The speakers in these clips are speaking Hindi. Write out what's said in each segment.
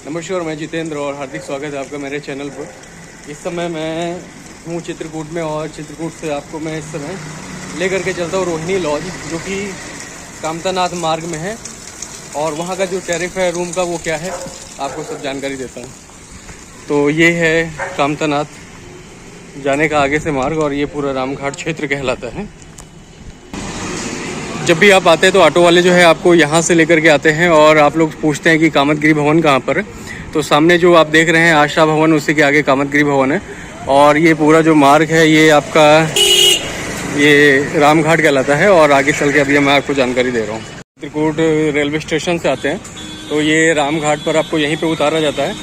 नमस्कार, मैं जितेंद्र और हार्दिक स्वागत है आपका मेरे चैनल पर। इस समय मैं हूँ चित्रकूट में और चित्रकूट से आपको मैं इस समय ले करके चलता हूँ रोहिणी लॉज, जो कि कामतानाथ मार्ग में है। और वहाँ का जो टैरिफ है रूम का वो क्या है आपको सब जानकारी देता हूँ। तो ये है कामतानाथ जाने का आगे से मार्ग और ये पूरा रामघाट क्षेत्र कहलाता है। जब भी आप आते हैं तो ऑटो वाले जो है आपको यहाँ से लेकर के आते हैं और आप लोग पूछते हैं कि कामतगिरी भवन कहाँ पर है। तो सामने जो आप देख रहे हैं आशा भवन, उसी के आगे कामतगिरी भवन है। और ये पूरा जो मार्ग है ये आपका ये रामघाट कहलाता है। और आगे चल के अभी मैं आपको जानकारी दे रहा हूँ। चित्रकूट रेलवे स्टेशन से आते हैं तो ये रामघाट पर आपको यहीं पर उतारा जाता है।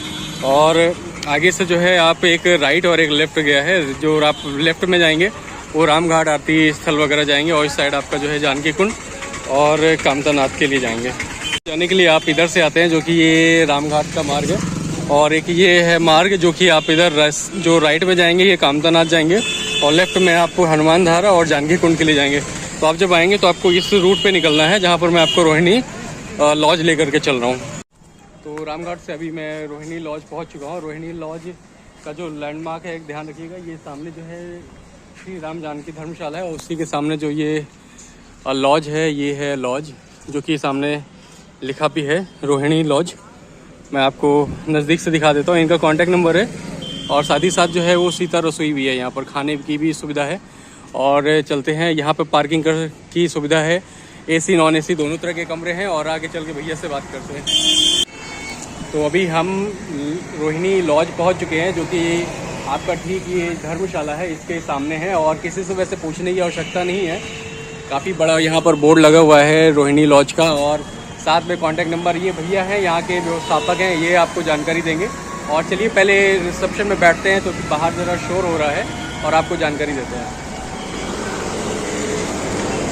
और आगे से जो है आप एक राइट और एक लेफ्ट गया है, जो आप लेफ्ट में जाएंगे वो रामघाट आरती स्थल वगैरह जाएंगे और इस साइड आपका जो है जानकी कुंड और कामतानाथ के लिए जाएंगे। जाने के लिए आप इधर से आते हैं जो कि ये रामघाट का मार्ग है। और एक ये है मार्ग जो कि आप इधर जो राइट में जाएंगे ये कामतानाथ जाएंगे और लेफ्ट में आपको हनुमान धारा और जानकी कुंड के लिए जाएंगे। तो आप जब आएंगे तो आपको इस रूट पे निकलना है जहाँ पर मैं आपको रोहिणी लॉज लेकर के चल रहा हूँ। तो रामघाट से अभी मैं रोहिणी लॉज पहुँच चुका हूँ। रोहिणी लॉज का जो लैंडमार्क है एक ध्यान रखिएगा, ये सामने जो है श्री राम जानकी धर्मशाला है और उसी के सामने जो ये लॉज है ये है लॉज, जो कि सामने लिखा भी है रोहिणी लॉज। मैं आपको नज़दीक से दिखा देता हूँ। इनका कांटेक्ट नंबर है और साथ ही साथ जो है वो सीता रसोई भी है, यहाँ पर खाने की भी सुविधा है। और चलते हैं, यहाँ पर पार्किंग की सुविधा है, AC नॉन AC दोनों तरह के कमरे हैं। और आगे चल के भैया से बात करते हैं। तो अभी हम रोहिणी लॉज पहुँच चुके हैं, जो कि आपका ठीक ये धर्मशाला है इसके सामने है। और किसी से वैसे पूछने की आवश्यकता नहीं है, काफ़ी बड़ा यहाँ पर बोर्ड लगा हुआ है रोहिणी लॉज का। और साथ में कांटेक्ट नंबर, ये भैया हैं यहाँ के व्यवस्थापक हैं, ये आपको जानकारी देंगे। और चलिए पहले रिसेप्शन में बैठते हैं, तो बाहर ज़रा शोर हो रहा है और आपको जानकारी देते हैं।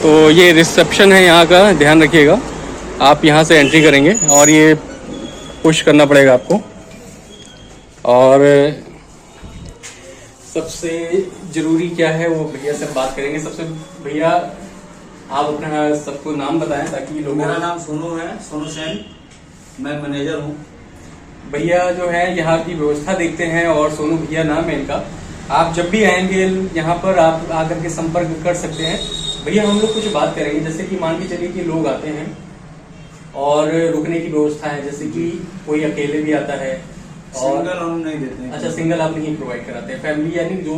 तो ये रिसेप्शन है यहाँ का, ध्यान रखिएगा। आप यहाँ से एंट्री करेंगे और ये पुश करना पड़ेगा आपको। और सबसे ज़रूरी क्या है वो भैया से बात करेंगे। सबसे भैया आप अपना सबको नाम बताएं ताकि लोग। मेरा नाम सोनू है, सोनू सेन, मैं मैनेजर हूँ। भैया जो है यहाँ की व्यवस्था देखते हैं और सोनू भैया नाम है इनका। आप जब भी आएंगे यहाँ पर आप आकर के संपर्क कर सकते हैं। भैया हम लोग कुछ बात करेंगे, जैसे कि मान के चलिए कि लोग आते हैं और रुकने की व्यवस्था है, जैसे कि कोई अकेले भी आता है। सिंगल हम नहीं देते हैं। अच्छा, सिंगल आप नहीं प्रोवाइड कराते हैं। फैमिली यानी जो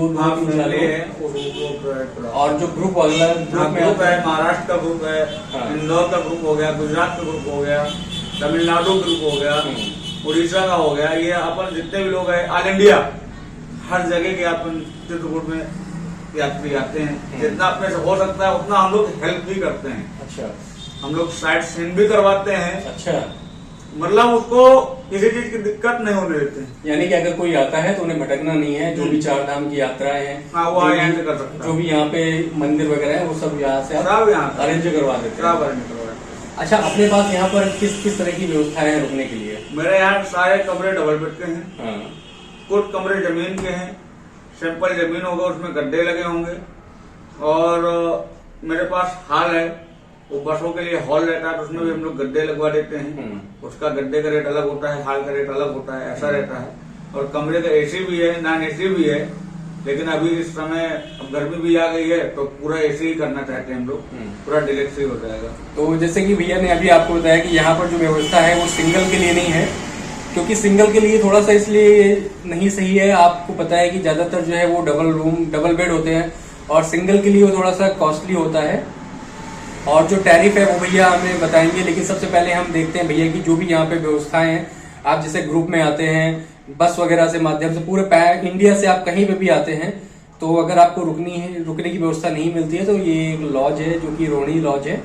और जो ग्रुप वाला ग्रुप है, महाराष्ट्र का ग्रुप है, इंदौर का ग्रुप हो गया, गुजरात का ग्रुप हो गया, तमिलनाडु ग्रुप हो गया, उड़ीसा का हो गया। ये अपन जितने भी लोग हैं ऑल इंडिया हर जगह के अपन चित्रकूट में यात्री आते हैं। जितना अपने से हो सकता है उतना हम लोग हेल्प भी करते हैं। अच्छा, हम लोग साइट सीन भी करवाते हैं। अच्छा, मतलब उसको किसी चीज की दिक्कत नहीं होने देते हैं। यानी कि अगर कोई आता है तो उन्हें भटकना नहीं है। जो भी 4 धाम की यात्राएं हैं, हाँ, वो यहाँ से कर सकता है। जो भी यहाँ पे मंदिर वगैरह है वो सब यहाँ से अरेंज करवा देते हैं। अच्छा, अपने पास यहाँ पर किस किस तरह की व्यवस्थाएं हैं रुकने के लिए? मेरे यहाँ सारे कमरे डबल बेड के हैं। हाँ। कुछ कमरे जमीन के हैं, सिंपल जमीन होगा, उसमें गड्ढे लगे होंगे। और मेरे पास हॉल है, वो बसों के लिए हॉल रहता है, तो उसमें भी हम लोग गड्ढे लगवा देते हैं। उसका गड्ढे का रेट अलग होता है, हॉल का रेट अलग होता है, ऐसा रहता है। और कमरे का AC भी है, नॉन AC भी है। लेकिन अभी इस समय अब गर्मी भी आ गई है तो पूरा AC ही करना चाहते हैं हम लोग, पूरा डिलेक्स ही हो जाएगा। तो जैसे कि भैया ने अभी आपको बताया कि यहाँ पर जो व्यवस्था है वो सिंगल के लिए नहीं है, क्योंकि सिंगल के लिए थोड़ा सा इसलिए नहीं सही है। आपको पता है कि ज्यादातर जो है वो डबल बेड होते हैं और सिंगल के लिए वो थोड़ा सा कॉस्टली होता है। और जो टैरिफ है वो भैया हमें बताएंगे। लेकिन सबसे पहले हम देखते हैं भैया की जो भी यहाँ पे व्यवस्थाएं हैं। आप जैसे ग्रुप में आते हैं, बस वगैरह से माध्यम से पूरे इंडिया से आप कहीं पे भी आते हैं, तो अगर आपको रुकने की व्यवस्था नहीं मिलती है तो ये एक लॉज है जो कि रोहिणी लॉज है।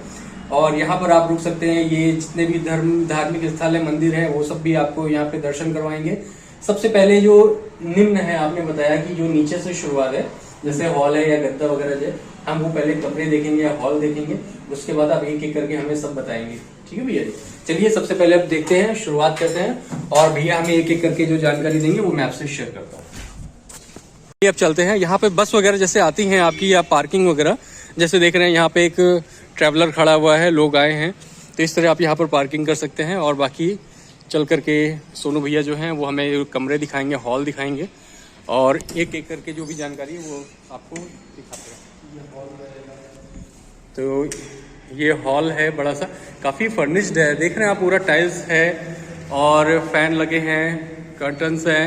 और यहाँ पर आप रुक सकते हैं। ये जितने भी धार्मिक स्थल है, मंदिर है, वो सब भी आपको यहाँ पे दर्शन करवाएंगे। सबसे पहले जो निम्न है, आपने बताया कि जो नीचे से शुरुआत है, जैसे हॉल है या गद्दा वगैरह जो हम वो पहले कमरे देखेंगे या हॉल देखेंगे, उसके बाद आप एक एक करके हमें सब बताएंगे। ठीक है भैया जी, चलिए सबसे पहले आप देखते हैं, शुरुआत करते हैं और भैया हमें एक एक करके जो जानकारी देंगे वो मैं आपसे शेयर करता हूँ। अब चलते हैं। यहाँ पे बस वगैरह जैसे आती हैं आपकी, या पार्किंग वगैरह जैसे देख रहे हैं यहाँ पे एक ट्रैवलर खड़ा हुआ है, लोग आए हैं, तो इस तरह आप यहाँ पर पार्किंग कर सकते हैं। और बाकी चल करके सोनू भैया जो हैं वो हमें कमरे दिखाएंगे, हॉल दिखाएंगे और एक एक करके जो भी जानकारी है वो आपको दिखाते हैं। तो ये हॉल है बड़ा सा, काफ़ी फर्निश्ड है, देख रहे हैं आप, पूरा टाइल्स है और फैन लगे हैं, कर्टन्स हैं,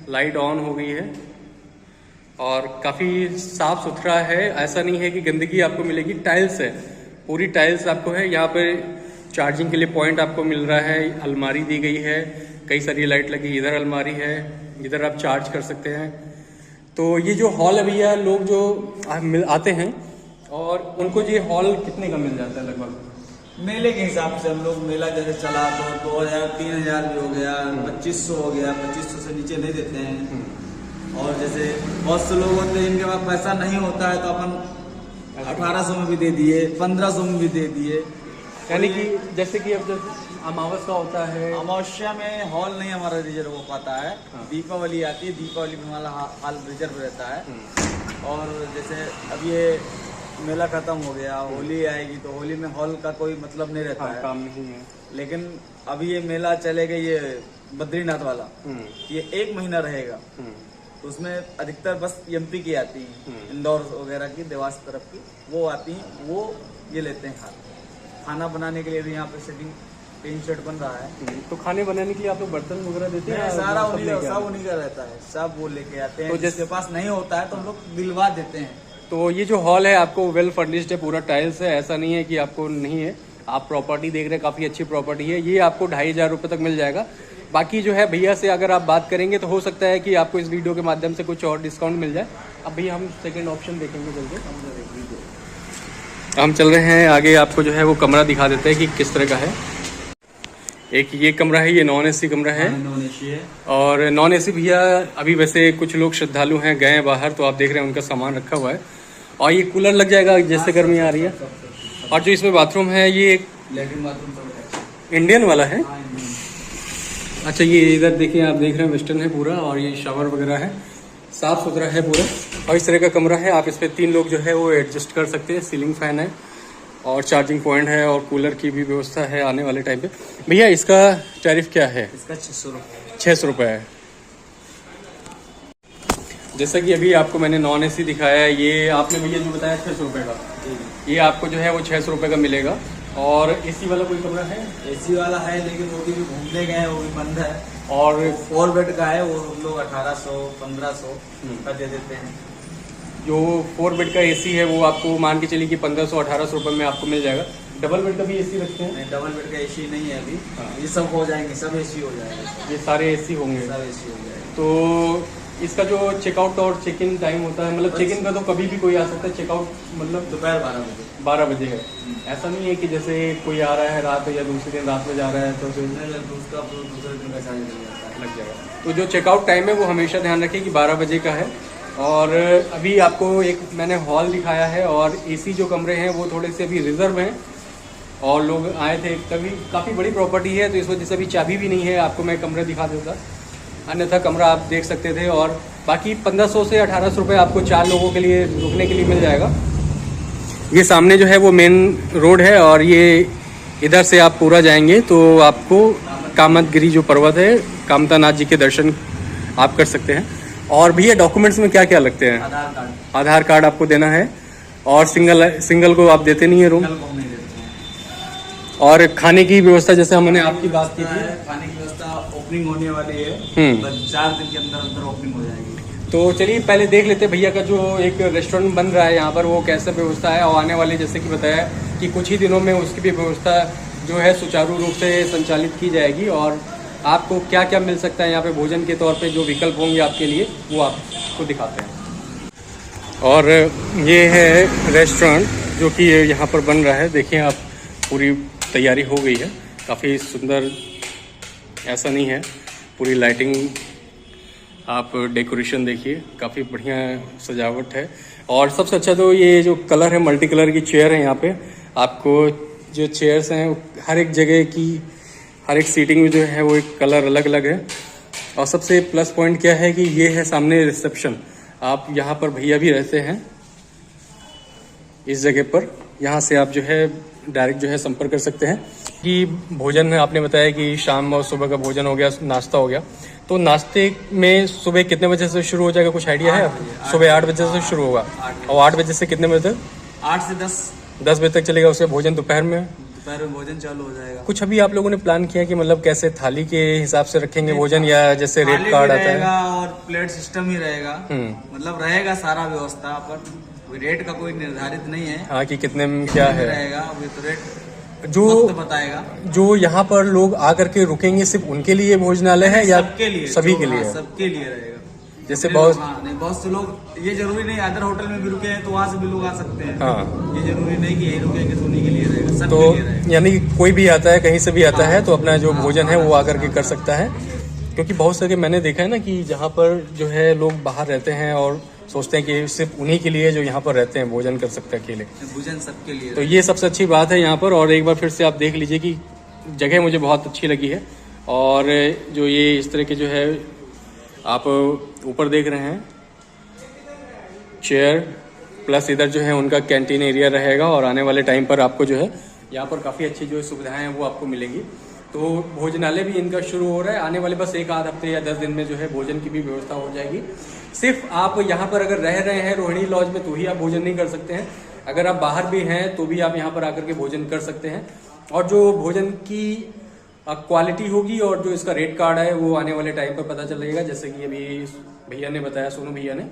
लाइट ऑन हो गई है और काफ़ी साफ सुथरा है। ऐसा नहीं है कि गंदगी आपको मिलेगी, टाइल्स है, पूरी टाइल्स आपको है। यहाँ पे चार्जिंग के लिए पॉइंट आपको मिल रहा है, अलमारी दी गई है, कई सारी लाइट लगी, इधर अलमारी है, इधर आप चार्ज कर सकते हैं। तो ये जो हॉल है भैया, लोग जो आते हैं और उनको ये हॉल कितने का मिल जाता है लगभग? मेले के हिसाब से हम लोग मेला जैसे चला तो 2000 3000 भी हो गया, 2500 हो गया, 2500 से नीचे नहीं देते हैं। और जैसे बहुत से लोग होते हैं जिनके पास पैसा नहीं होता है तो अपन 1800 में भी दे दिए, 1500 में भी दे दिए। यानी कि जैसे कि अब जैसे अमावस्या होता है, अमावस्या में हॉल नहीं हमारा रिजर्व हो पाता है। हाँ। दीपावली आती है, दीपावली में हमारा हॉल रिजर्व रहता है। और जैसे अब ये मेला खत्म हो गया, होली आएगी तो होली में हॉल का कोई मतलब नहीं रहता है, काम नहीं है। लेकिन अभी ये मेला चलेगा, ये बद्रीनाथ वाला, ये 1 महीना रहेगा। तो उसमें अधिकतर बस एमपी की आती हैं, इंदौर वगैरह की, देवास तरफ की वो आती हैं, वो ये लेते हैं खाना बनाने के लिए भी यहाँ पे सेटिंग टीन शेड बन रहा है। तो खाने बनाने के लिए आप लोग बर्तन वगैरह देते हैं? सारा सब उन्हीं लेके सब आते हैं? उन्हीं का रहता है, सब वो लेके आते हैं। तो तो जिसके पास नहीं होता है तो हम लोग दिलवा देते हैं। तो ये जो हॉल है आपको वेल फर्निश्ड है, पूरा टाइल्स है, ऐसा नहीं है कि आपको नहीं है। आप प्रॉपर्टी देख रहे हैं, काफ़ी अच्छी प्रॉपर्टी है। ये आपको 2500 रुपये तक मिल जाएगा। बाकी जो है भैया से अगर आप बात करेंगे तो हो सकता है कि आपको इस वीडियो के माध्यम से कुछ और डिस्काउंट मिल जाए। अब भैया हम सेकंड ऑप्शन देखेंगे चलते, हम चल रहे हैं आगे, आपको जो है वो कमरा दिखा देते हैं कि किस तरह का है। एक ये कमरा है, ये नॉन एसी कमरा है। नॉन एसी है। और नॉन एसी भैया, अभी वैसे कुछ लोग श्रद्धालु हैं, गए हैं बाहर, तो आप देख रहे हैं उनका सामान रखा हुआ है। और ये कूलर लग जाएगा जैसे गर्मी आ रही है। और जो इसमें बाथरूम है ये लेट्रिन बाथरूम इंडियन वाला है। अच्छा, ये इधर देखिए, आप देख रहे हैं वेस्टर्न है पूरा, और ये शावर वगैरह है, साफ सुथरा है पूरा। और इस तरह का कमरा है, आप इस पर 3 लोग जो है वो एडजस्ट कर सकते हैं। सीलिंग फैन है और चार्जिंग पॉइंट है और कूलर की भी व्यवस्था है आने वाले टाइम पे। भैया इसका टैरिफ क्या है? इसका 600 रुपये। 600 रुपये है। जैसा कि अभी आपको मैंने नॉन एसी दिखाया है, ये आपने भैया जो बताया 600 रुपये का, ये आपको जो है वो 600 रुपये का मिलेगा। और एसी वाला कोई कमरा है? एसी वाला है, लेकिन वो भी घूमने गए हैं, वो भी बंद है। और 4 बेड का है, वो हम लोग 1800 1500 का दे देते हैं। जो 4 बेड का एसी है वो आपको मान के चलिए कि 1500-1800 रुपये में आपको मिल जाएगा। डबल बेड का भी एसी रखते हैं? नहीं, डबल बेड का एसी नहीं है अभी। हाँ। ये सब हो जाएंगे, सब एसी हो जाएगा, ये सारे एसी होंगे। सब एसी हो जाएगा। तो इसका जो चेकआउट और चेक इन टाइम होता है, मतलब चेक इन का तो कभी भी कोई आ सकता है, चेकआउट मतलब दोपहर 12 बजे। 12 बजे है। ऐसा नहीं है कि जैसे कोई आ रहा है रात या दूसरे दिन रात में जा रहा है तो फिर उसका दूसरे दिन का चार्ज लग जाएगा। तो जो चेकआउट टाइम है वो हमेशा ध्यान रखें कि 12 बजे का है। और अभी आपको एक मैंने हॉल दिखाया है, और एसी जो कमरे हैं वो थोड़े से अभी रिजर्व हैं, और लोग आए थे तभी। काफ़ी बड़ी प्रॉपर्टी है तो इस वजह से अभी चाबी भी नहीं है, आपको मैं कमरे दिखा देता, अन्यथा कमरा आप देख सकते थे। और बाकी 1500 से 1800 रुपये आपको 4 लोगों के लिए रुकने के लिए मिल जाएगा। ये सामने जो है वो मेन रोड है, और ये इधर से आप पूरा जाएंगे तो आपको कामतगिरी जो पर्वत है, कामतानाथ जी के दर्शन आप कर सकते हैं। और भैया डॉक्यूमेंट्स में क्या क्या लगते हैं? आधार कार्ड। आधार कार्ड आपको देना है, और सिंगल को आप देते नहीं है रूम। कल को नहीं देते हैं। और खाने की व्यवस्था जैसे हमने आपकी बात की थी, खाने की व्यवस्था ओपनिंग होने वाली है, बस 4 दिन के अंदर अंदर ओपनिंग हो जाएगी। तो चलिए पहले देख लेते हैं भैया का जो एक रेस्टोरेंट बन रहा है यहाँ पर, वो कैसा व्यवस्था है। और आने वाले जैसे कि बताया कि कुछ ही दिनों में उसकी भी व्यवस्था जो है सुचारू रूप से संचालित की जाएगी। और आपको क्या क्या मिल सकता है यहाँ पे भोजन के तौर पे, जो विकल्प होंगे आपके लिए वो आपको दिखाते हैं। और ये है रेस्टोरेंट जो कि यहाँ पर बन रहा है। देखिए आप, पूरी तैयारी हो गई है, काफ़ी सुंदर, ऐसा नहीं है, पूरी लाइटिंग, आप डेकोरेशन देखिए, काफ़ी बढ़िया सजावट है। और सबसे अच्छा तो ये जो कलर है, मल्टी कलर की चेयर है यहाँ पे। आपको जो चेयर्स हैं हर एक जगह की, हर एक सीटिंग में जो है वो एक कलर अलग अलग है। और सबसे प्लस पॉइंट क्या है कि ये है सामने रिसेप्शन। आप यहाँ पर भैया भी रहते हैं इस जगह पर, यहाँ से आप जो है डायरेक्ट जो है संपर्क कर सकते हैं। कि भोजन आपने बताया कि शाम और सुबह का भोजन हो गया, नाश्ता हो गया, तो नाश्ते में सुबह कितने बजे से शुरू हो जाएगा, कुछ आइडिया है? सुबह 8 बजे से शुरू होगा और 8 बजे से कितने बजे तक? 8 से 10 बजे तक चलेगा। उसके भोजन दोपहर में भोजन चालू हो जाएगा। कुछ अभी आप लोगों ने प्लान किया कि मतलब कैसे थाली के हिसाब से रखेंगे भोजन, या जैसे रेट कार्ड आता है और प्लेट सिस्टम ही रहेगा, मतलब रहेगा सारा व्यवस्था, पर रेट का कोई निर्धारित नहीं है। हाँ, कि कितने में क्या है रहेगा अभी तो रेट जो बताएगा। जो यहाँ पर लोग आकर के रुकेंगे सिर्फ उनके लिए भोजनालय है या सबके लिए? सभी के लिए? सबके लिए रहेगा। जैसे बहुत बहुत से लोग, ये जरूरी नहीं अदर होटल में भी रुके हैं तो वहाँ से भी लोग आ सकते हैं। हाँ, ये जरूरी नहीं कि यही रुकेंगे तो उन्हीं के लिए रहेगा, सबके तो लिए रहेगा। यानी कि कोई भी आता है, कहीं से भी आता है, तो अपना जो भोजन है वो आकर के कर सकता है। क्योंकि बहुत सारे मैंने देखा है ना कि जहाँ पर जो है लोग बाहर रहते हैं और सोचते हैं कि सिर्फ उन्हीं के लिए जो यहाँ पर रहते हैं भोजन कर सकते हैं अकेले। भोजन सबके लिए, तो ये सबसे अच्छी बात है यहाँ पर। और एक बार फिर से आप देख लीजिए कि जगह मुझे बहुत अच्छी लगी है। और जो ये इस तरह के जो है आप ऊपर देख रहे हैं चेयर, प्लस इधर जो है उनका कैंटीन एरिया रहेगा। और आने वाले टाइम पर आपको जो है यहाँ पर काफ़ी अच्छी जो सुविधाएं हैं वो आपको मिलेंगी। तो भोजनालय भी इनका शुरू हो रहा है। आने वाले बस 1 आध हफ्ते या 10 दिन में जो है भोजन की भी व्यवस्था हो जाएगी। सिर्फ आप यहाँ पर अगर रह रहे हैं रोहिणी लॉज में तो ही आप भोजन नहीं कर सकते हैं, अगर आप बाहर भी हैं तो भी आप यहाँ पर आकर के भोजन कर सकते हैं। और जो भोजन की क्वालिटी होगी और जो इसका रेट कार्ड है वो आने वाले टाइम पर पता चलेगा, जैसे कि अभी भैया ने बताया, सोनू भैया ने।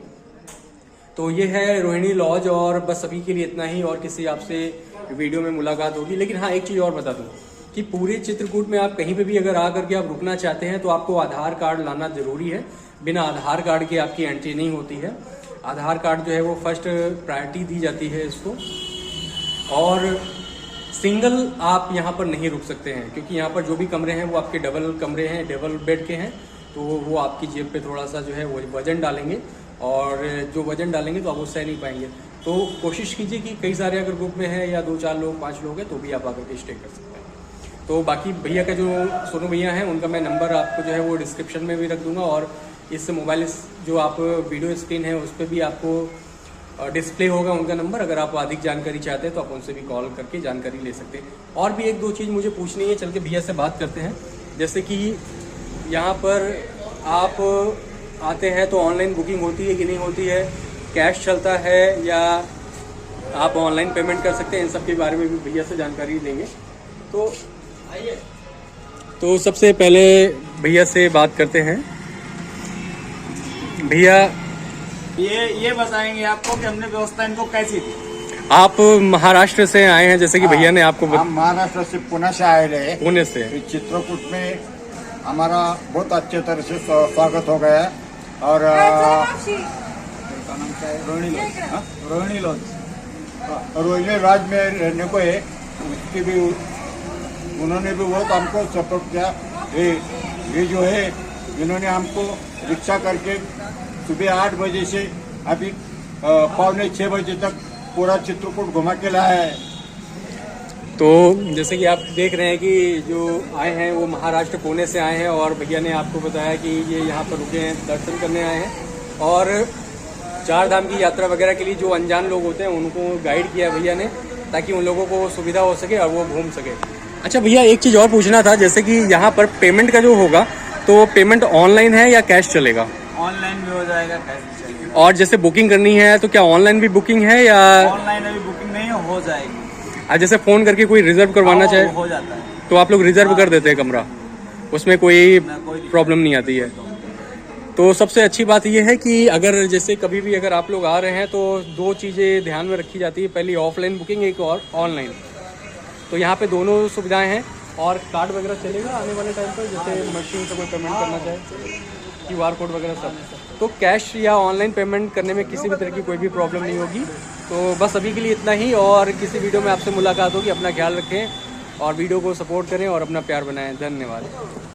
तो ये है रोहिणी लॉज। और बस अभी के लिए इतना ही, और किसी आपसे वीडियो में मुलाकात होगी। लेकिन हाँ, एक चीज़ और बता दूँ कि पूरे चित्रकूट में आप कहीं पे भी अगर आकर के आप रुकना चाहते हैं तो आपको आधार कार्ड लाना जरूरी है। बिना आधार कार्ड के आपकी एंट्री नहीं होती है। आधार कार्ड जो है वो फर्स्ट प्रायोरिटी दी जाती है इसको। और सिंगल आप यहाँ पर नहीं रुक सकते हैं, क्योंकि यहाँ पर जो भी कमरे हैं वो आपके डबल कमरे हैं, डबल बेड के हैं। तो वो आपकी जेब पे थोड़ा सा जो है वो वजन डालेंगे, और जो वजन डालेंगे तो आप वो सह नहीं पाएंगे। तो कोशिश कीजिए कि कई सारे अगर ग्रुप में है या 2, 4 लोग, 5 लोग हैं तो भी आप आकर के स्टे कर सकते हैं। तो बाकी भैया का जो सोनू भैया हैं उनका मैं नंबर आपको जो है वो डिस्क्रिप्शन में भी रख दूंगा, और इस मोबाइल जो आप वीडियो स्क्रीन है उस पर भी आपको डिस्प्ले होगा उनका नंबर। अगर आप अधिक जानकारी चाहते हैं तो आप उनसे भी कॉल करके जानकारी ले सकते हैं। और भी 1-2 चीज़ मुझे पूछनी है, चल के भैया से बात करते हैं। जैसे कि यहाँ पर आप आते हैं तो ऑनलाइन बुकिंग होती है कि नहीं होती है, कैश चलता है या आप ऑनलाइन पेमेंट कर सकते हैं, इन सब के बारे में भी भैया से जानकारी लेंगे। तो सबसे पहले भैया से बात करते हैं। भैया ये बताएंगे आपको कि हमने व्यवस्था इनको कैसी दी। आप महाराष्ट्र से आए हैं, जैसे कि भैया ने आपको हम महाराष्ट्र से पुणे से आए रहे। पुणे से इस चित्रकूट में हमारा बहुत अच्छे तरह से स्वागत हो गया। और रोहिणी लॉज रोहिणी लॉज में रहने को है, उसकी भी उन्होंने भी बहुत हमको सपोर्ट किया। ये जो है इन्होंने हमको रिक्शा करके सुबह 8 बजे से अभी 5:45 बजे तक पूरा चित्रकूट घुमा के लाया है। तो जैसे कि आप देख रहे हैं कि जो आए हैं वो महाराष्ट्र पुणे से आए हैं, और भैया ने आपको बताया कि ये यहाँ पर रुके हैं, दर्शन करने आए हैं। और 4 धाम की यात्रा वगैरह के लिए जो अनजान लोग होते हैं उनको गाइड किया भैया ने, ताकि उन लोगों को सुविधा हो सके और वो घूम सके। अच्छा भैया, एक चीज़ और पूछना था, जैसे कि यहाँ पर पेमेंट का जो होगा तो पेमेंट ऑनलाइन है या कैश चलेगा? ऑनलाइन भी हो जाएगा, कैश भी चलेगा। और जैसे बुकिंग करनी है तो क्या ऑनलाइन भी बुकिंग है या? ऑनलाइन अभी बुकिंग नहीं हो जाएगी। जैसे फ़ोन करके कोई रिजर्व करवाना चाहे हो जाता है तो आप लोग रिजर्व कर देते हैं कमरा, उसमें कोई प्रॉब्लम नहीं आती है। तो सबसे अच्छी बात यह है कि अगर जैसे कभी भी अगर आप लोग आ रहे हैं तो 2 चीज़ें ध्यान में रखी जाती है, पहली ऑफलाइन बुकिंग, एक और ऑनलाइन। तो यहाँ पे दोनों सुविधाएं हैं। और कार्ड वगैरह चलेगा आने वाले टाइम पर, जैसे मशीन से कोई पेमेंट करना चाहे, QR कोड वगैरह सब। तो कैश या ऑनलाइन पेमेंट करने में किसी भी तरह की कोई भी प्रॉब्लम नहीं होगी। तो बस अभी के लिए इतना ही, और किसी वीडियो में आपसे मुलाकात होगी। अपना ख्याल रखें और वीडियो को सपोर्ट करें और अपना प्यार बनाएं। धन्यवाद।